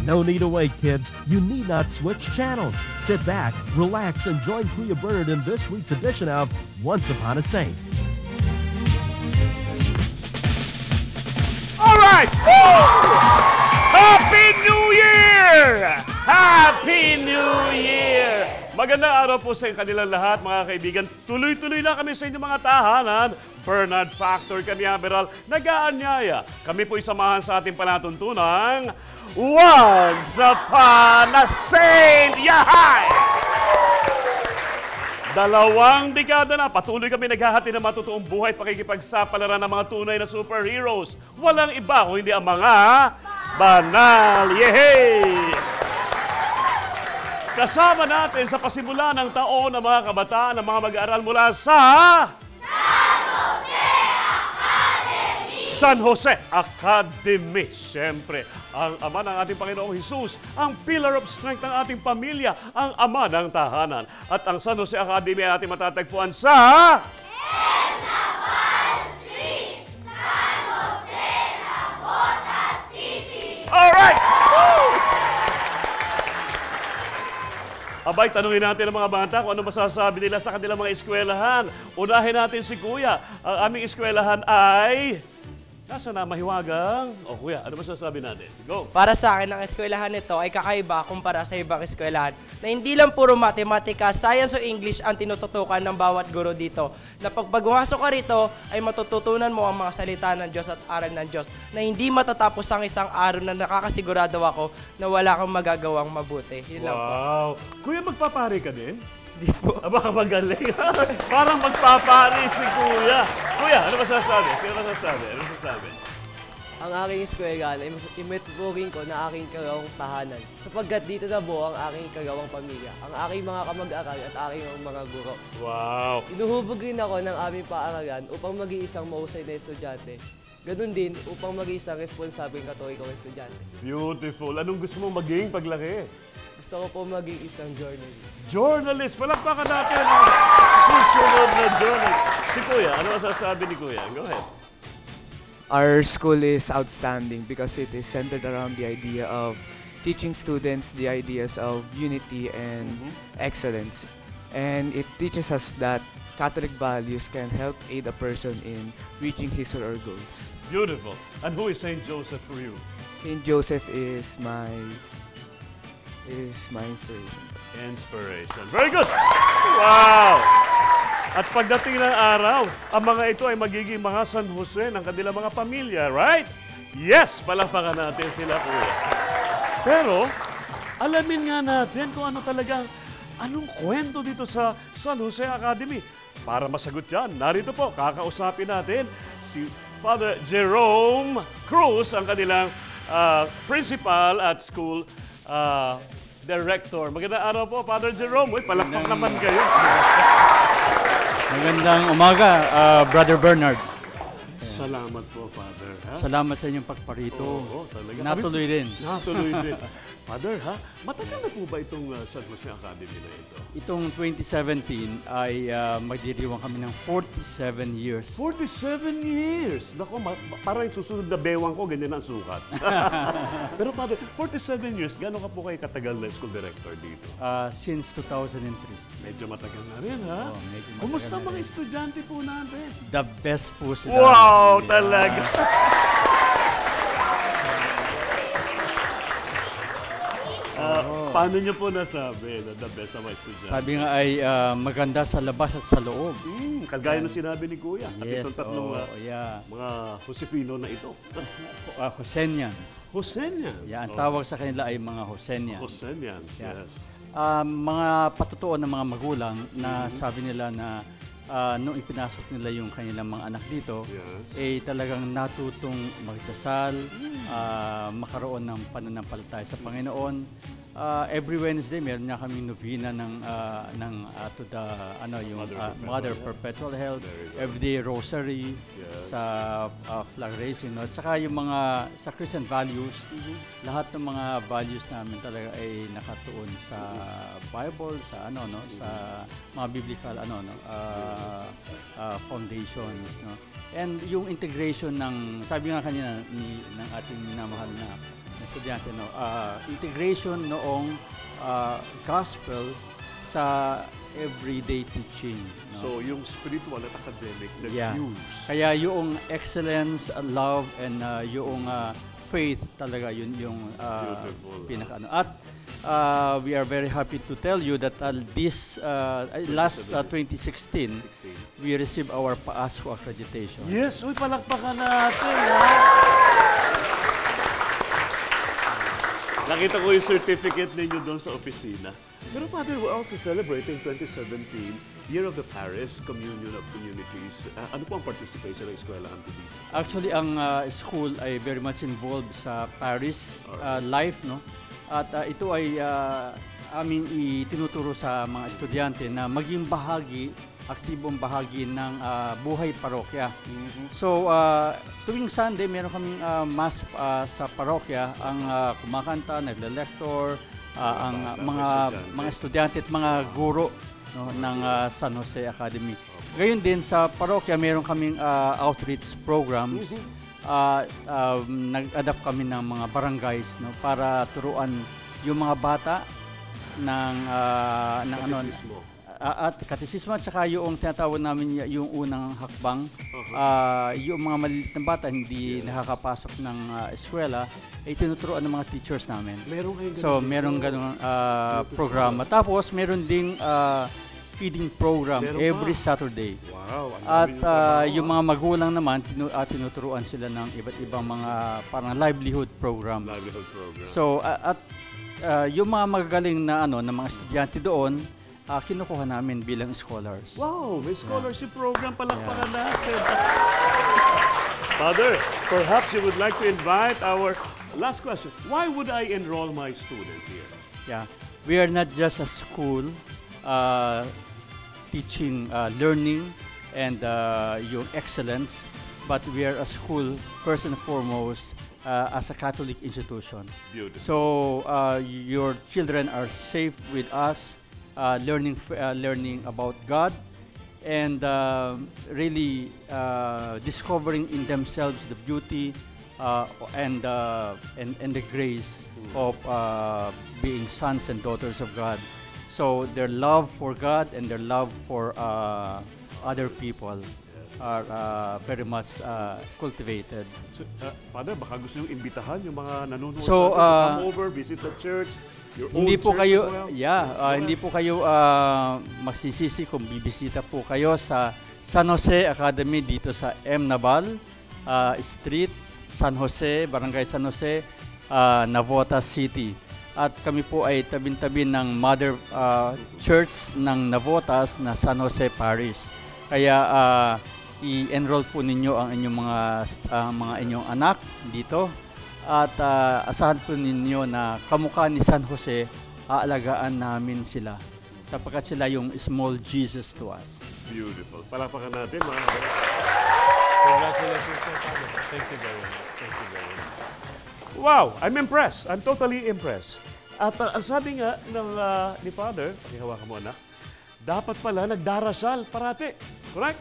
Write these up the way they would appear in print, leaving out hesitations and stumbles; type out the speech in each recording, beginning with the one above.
No need to wait, kids. You need not switch channels. Sit back, relax, and join Kuya Bernard in this week's edition of Once Upon a Saint. All right! Happy New Year! Happy New Year! Magandang araw po sa kanilang lahat, mga kaibigan. Tuloy-tuloy na kami sa inyong mga tahanan. Bernard Factor Cañaveral, nag-aanyaya. Kami po isamahan sa ating palatuntunang Once Upon a Saint! Yahay! 2 dekada na, patuloy kami naghahati ng matutuong buhay at pakikipagsapalaran ng mga tunay na superheroes. Walang iba kung hindi ang mga banal. Yehey! Kasama natin sa pasimula ng taon ng mga kabataan ng mga mag-aaral mula sa San Jose Academy. Siyempre, ang ama ng ating Panginoong Hesus, ang pillar of strength ng ating pamilya, ang ama ng tahanan. At ang San Jose Academy ay ating matatagpuan sa Street, San Jose, Navotas City. Alright! Abay, tanungin natin ang mga bata kung ano masasabi nila sa kanilang mga eskwelahan. Unahin natin si Kuya. Ang aming eskwelahan ay nasa na, Mahiwagang? O Kuya, ano masasabi natin? Go! Para sa akin, ang eskwelahan nito ay kakaiba kumpara sa ibang eskwelahan na hindi lang puro matematika, science o English ang tinututukan ng bawat guro dito. Na pag pagpasok ka rito, ay matututunan mo ang mga salita ng Diyos at aral ng Diyos na hindi matatapos ang isang araw na nakakasigurado ako na wala kang magagawang mabuti. Yun lang po. Wow! Kuya, magpapari ka din? Di po. Aba, magaling. Parang magpapari si Kuya. Kuya, ano masasabi? Ano masasabi? Ano masasabi? Ang aking eskwela ay imetuturing ko na aking kagawang tahanan sapagkat dito na buo ang aking kagawang pamilya, ang aking mga kamag-aral at aking mga guro. Wow! Inuhubog rin ako ng aming paaralan upang maging isang mahusay na estudyante. Ganun din upang maging isang responsabling katolikong estudyante. Beautiful. Anong gusto mong maging paglaki? Gusto ko po maging isang journalist. Journalist! Palakpakan natin ang susunod na journalist. Si Kuya, ano masasabi ni Kuya? Go ahead. Our school is outstanding because it is centered around the idea of teaching students the ideas of unity and excellence. And it teaches us that Catholic values can help aid a person in reaching his or her goals. Beautiful. And who is Saint Joseph for you? Saint Joseph is my inspiration. Inspiration. Very good! Wow! At pagdating ng araw, ang mga ito ay magiging mga San Jose ng kanilang mga pamilya, right? Yes! Palakpakan natin sila, Kuya. Pero, alamin nga natin kung ano talagang, anong kwento dito sa San Jose Academy. Para masagot yan, narito po, kakausapin natin si Father Jerome Cruz, ang kanilang principal at school director. Magandang araw po, Father Jerome. Uy, palakpak naman kayo. Magandang umaga, Brother Bernard. Salamat po, Father. Ha? Salamat sa inyong pagparito. Oo, talaga. Natuloy din. Natuloy din. Father, ha? Matagal na po ba itong San Jose Academy na ito? Itong 2017 ay magdiriwang kami ng 47 years. 47 years! Naku, parang yung susunod na bewang ko, ganyan ang sukat. Pero Father, 47 years, gano'n ka po kayo katagal na school director dito? Since 2003. Medyo matagal na rin, ha? Oo, medyo matagal Kumusta na mga rin. estudyante po natin? The best po sila. Wow, Yeah. talaga! Paano niyo po nasabi na the best ang mga estudyante? Sabi nga ay maganda sa labas at sa loob. Kagaya ng sinabi ni Kuya. At Yes, itong tatlong yeah. mga Josefino na ito. Hosenians. Hosenians. Yeah, ang tawag sa kanila ay mga Hosenians. Hosenians, Yeah. yes. Mga patutuon ng mga magulang na sabi nila na nung ipinasok nila yung kanilang mga anak dito, Yes. talagang natutong magdasal, makaroon ng pananampalataya sa Panginoon. Every Wednesday meron nga kaming novena ng to the yung Mother Perpetual Health, everyday rosary, Yes. sa flag raising, at saka yung mga sa Christian values, lahat ng mga values namin talaga ay nakatuon sa Bible, sa sa mga biblical foundations, no. And yung integration ng, sabi nga kanina ng ating minamahal na estudyante, no? Integration noong gospel sa everyday teaching. No? So, yung spiritual at academic, Yeah. nag-fuse. Kaya yung excellence, love, and yung faith talaga, yun yung Beautiful. pinaka-ano. At we are very happy to tell you that this last 2016, we received our PASCO accreditation. Yes, uy, palakpakan natin, ha? Nakita ko yung certificate ninyo doon sa opisina. Pero Father, we're also celebrating 2017, Year of the Paris, Communion of Communities. Ano po ang participation ng eskwelahan to dito? Actually, ang school ay very much involved sa Paris life, no? At ito ay aming itinuturo sa mga estudyante na maging bahagi, aktibong bahagi ng buhay parokya. So, tuwing Sunday, meron kaming mass sa parokya, ang kumakanta, nagle-lector, ang mga estudyante at mga guro, no, ng San Jose Academy. Ngayon din sa parokya, meron kaming outreach programs. Nag-adapt kami ng mga barangays, no, para turuan yung mga bata ng Katisismo. at katisismo at saka yung tinatawag namin yung unang hakbang. Yung mga maliliit na bata hindi nakakapasok ng eskwela ay tinuturuan ng mga teachers namin. Meron kayong So merong ganun programa. Tapos meron ding feeding program Meron every pa. Saturday. Wow. ang At dami niyong trabaho, yung mga magulang naman tinuturuan sila ng iba't ibang mga parang livelihood programs. livelihood program. So yung mga magagaling na na mga estudyante doon, kinukuha namin bilang scholars. Wow, may scholarship program, palakpakan natin. Father, perhaps you would like to invite our last question. Why would I enroll my student here? Yeah. We are not just a school teaching learning and yung excellence, but we are a school first and foremost as a Catholic institution. Beautiful. So your children are safe with us, learning about God, and really discovering in themselves the beauty and the grace of being sons and daughters of God. So their love for God and their love for other people are very much cultivated. So, Father, baka gusto niyong imbitahan yung mga nanonood So, sa atin to come over, visit the church, your own Hindi po church kayo, as well? hindi po kayo magsisisi kung bibisita po kayo sa San Jose Academy dito sa M. Nabal Street, San Jose, Barangay San Jose, Navotas City. At kami po ay tabing-tabi ng Mother Church ng Navotas na San Jose Parish. Kaya i-enroll po ninyo ang inyong mga inyong anak dito. At asahan po ninyo na kamukha ni San Jose, aalagaan namin sila sapagkat sila yung small Jesus to us. Beautiful. Palakpakan natin, mga Congratulations, Father. Thank you very much. Thank you very much. Wow, I'm impressed. I'm totally impressed. At ang sabi nga ni Father, ihawakan mo anak, dapat pala nagdarasal parati. Correct?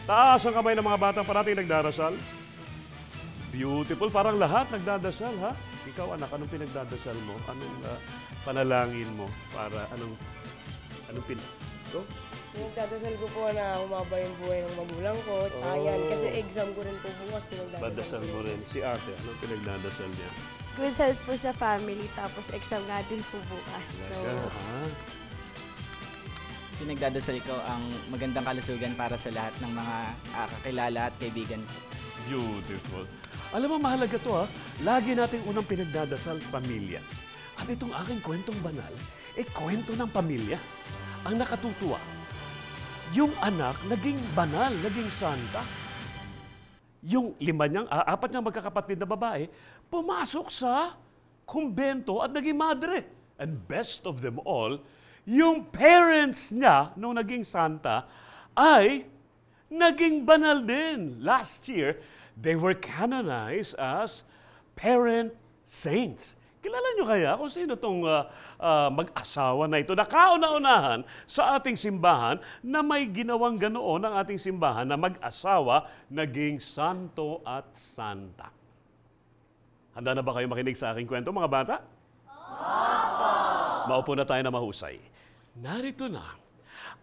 Taas ang kamay ng mga batang parati nagdarasal. Beautiful. Parang lahat nagdadasal, ha? Ikaw, anak, anong pinagdadasal mo? Anong panalangin mo? Para anong Go? Pinagdadasal ko po na humaba yung buhay ng magulang ko. Tsaka yan, kasi exam ko rin po bukas. Pinagdadasal Dadasal mo rin. Si ate, anong pinagdadasal niya? Good health po sa family, tapos exam nga din po bukas. So, Pinagdadasal ko ang magandang kalusugan para sa lahat ng mga kakilala at kaibigan ko. Beautiful. Alam mo, mahalaga to, ha? Lagi nating unang pinagdadasal, pamilya. At itong aking kwentong banal, kwento ng pamilya. Ang nakatutuwa, yung anak naging banal, naging santa. Yung apat niyang magkakapatid na babae, pumasok sa kumbento at naging madre. And best of them all, yung parents niya, nung naging santa, ay naging banal din. Last year, they were canonized as parent saints. Kilala nyo kaya kung sino itong mag-asawa na ito na kauna-unahan sa ating simbahan na may ginawang ganoon ang ating simbahan na mag-asawa naging santo at santa? Handa na ba kayo makinig sa aking kwento, mga bata? Opo! Maupo na tayo na mahusay. Narito na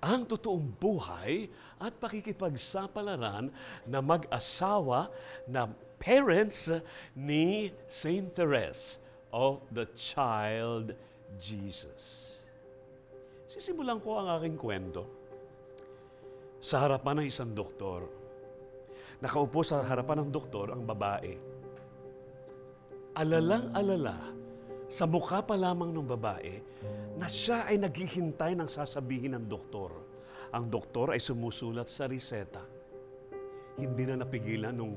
ang totoong buhay at pakikipagsapalaran na mag-asawa na parents ni Saint Therese of the Child Jesus. Sisimulan ko ang aking kwento sa harapan ng isang doktor. Nakaupo sa harapan ng doktor ang babae. Alalang-alala sa mukha pa lamang ng babae na siya ay naghihintay ng sasabihin ng doktor. Ang doktor ay sumusulat sa reseta. Hindi na napigilan ng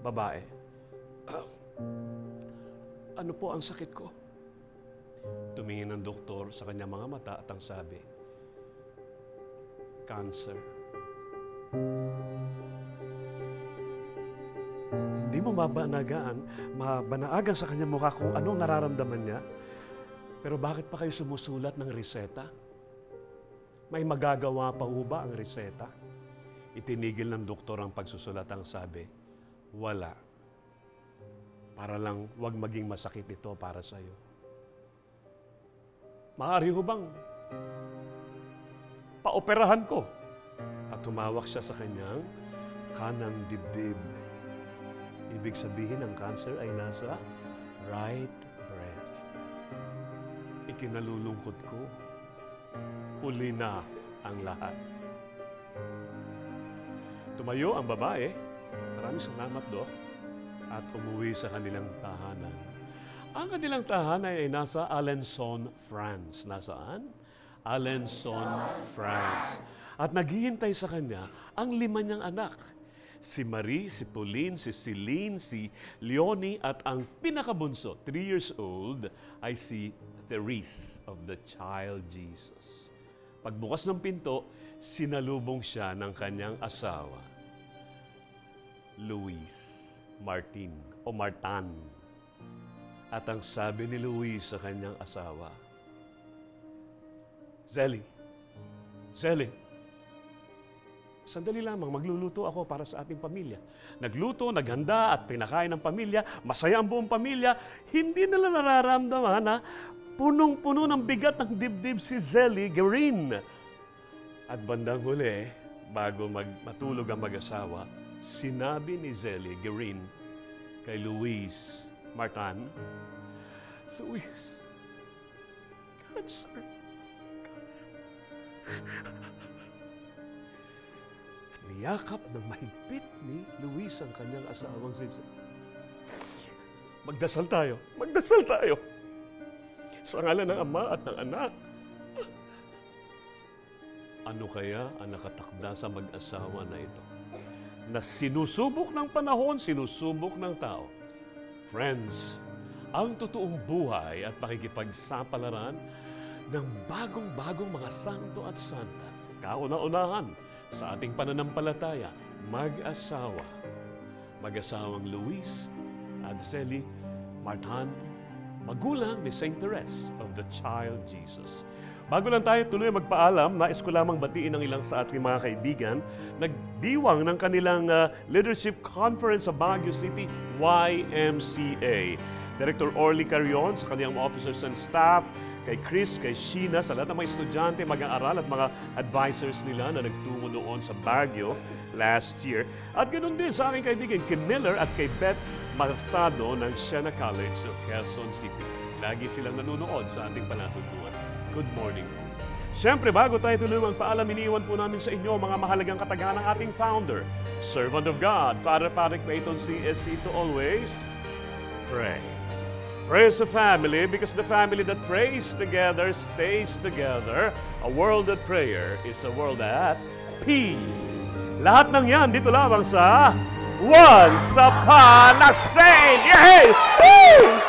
babae. Ano po ang sakit ko? Tumingin ng doktor sa kanyang mga mata at ang sabi, cancer. Hindi mo mabanaagan sa kanyang mukha kung anong nararamdaman niya. Pero bakit pa kayo sumusulat ng reseta? May magagawa pa ho ba ang reseta? Itinigil ng doktor ang pagsusulat, ang sabi, wala. Para lang wag maging masakit ito para sa iyo. Maaari ho bang paoperahan ko? At tumawak siya sa kanyang kanang dibdib. Ibig sabihin, ang cancer ay nasa right breast. Ikinalulungkot ko, huli na ang lahat. Tumayo ang babae, maraming salamat, Dok, at umuwi sa kanilang tahanan. Ang kanilang tahanan ay nasa Alençon, France. Nasaan? Alençon, France. At naghihintay sa kanya ang 5 niyang anak. Si Marie, si Pauline, si Celine, si Leonie, at ang pinakabunso, 3 years old, ay si Therese of the Child Jesus. Pagbukas ng pinto, sinalubong siya ng kanyang asawa, Luis Martin o Martan. At ang sabi ni Luis sa kanyang asawa, Zeli, sandali lamang, magluluto ako para sa ating pamilya. Nagluto, naghanda at pinakain ng pamilya, masaya ang buong pamilya. Hindi nila nararamdaman na punong-puno ng bigat ng dibdib si Zeli Guerin. At bandang huli, bago matulog ang mag-asawa, sinabi ni Zeli Guerin kay Luis Martan, Luis, cancer. Niyakap ng mahigpit ni Luis ang kanyang asawang si Zeli. Magdasal tayo. Sa ngalan ng Ama at ng Anak. Ano kaya ang nakatakda sa mag-asawa na ito? Na sinusubok ng panahon, sinusubok ng tao. Friends, ang totoong buhay at pakikipagsapalaran ng bagong-bagong mga santo at santa, kauna-unahan sa ating pananampalataya, mag-asawa. Mag-asawang Luis at Zeli Martan, magulang ni Saint Therese of the Child Jesus. Bago lang tayo tuloy magpaalam, nais ko lamang batiin ang ilang sa ating mga kaibigan. Nagdiwang ng kanilang Leadership Conference sa Baguio City, YMCA. Director Orly Carrion sa kanyang officers and staff, kay Chris, kay Sheena, sa lahat ng mga estudyante, mag-aaral at mga advisors nila na nagtungo doon sa Baguio last year. At ganoon din sa aking kaibigan, kay Miller at kay Beth Marsado ng Siena College of Quezon City. Lagi silang nanonood sa ating panatuntuan. Good morning. Siyempre, bago tayo tuloy magpaalam, iniiwan po namin sa inyo mga mahalagang katagahan ng ating founder, servant of God, Father Patrick Payton CSC, to always pray. Pray as a family, because the family that prays together stays together. A world at prayer is a world at peace. Lahat ng yan dito lamang sa Once Upon a Saint! Yay! Woo!